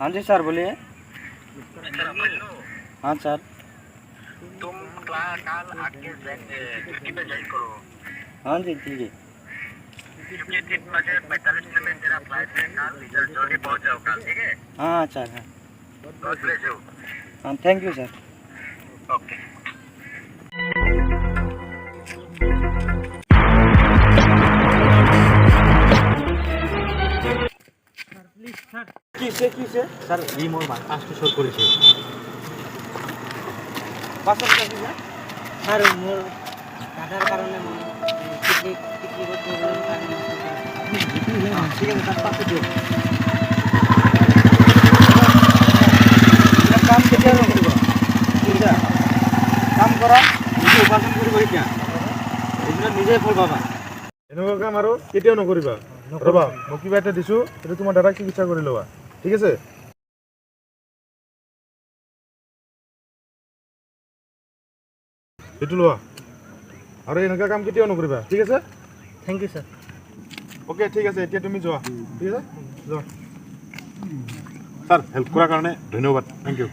हाँ जी सर बोलिए। हाँ सर। तुम कल आके ड्यूटी पे ज्वाइन करो। हाँ जी ठीक है। क्योंकि 3:45 में तेरा फ्लाइट है कल, इधर जल्दी पहुंच जाओ कल, ठीक है? हाँ सर हाँ। God bless you. हाँ थैंक यू सर। ओके। কিসে কিসে স্যার এই মোর পাঁচটা শোর করেছে পাঁচশো টাকা কিসে? স্যার মোর কাটার কারণে টিকলি করতে বললাম কারণে ঠিক আছে তার পাঁচশো দিও। কাম কেতিয়া কৰিব? বুঝা কাম কৰা নিজে উপাৰ্জন কৰিব এতিয়া এইবিলাক নিজে ফল পাবা এনেকুৱা কাম আৰু কেতিয়াও নকৰিবা। ৰ'বা মই কিবা এটা দিছোঁ, সেইটো তোমাৰ দাদাক চিকিৎসা কৰি ল'বা, ঠিক আছে? সেইটো লোৱা আৰু এনেকুৱা কাম কেতিয়াও নকৰিবা, ঠিক আছে? Thank U sir. অ'কে ঠিক আছে, এতিয়া তুমি যোৱা, ঠিক আছে? যোৱা। ছাৰ হেল্প কৰাৰ কাৰণে ধন্যবাদ, থেংক ইউ।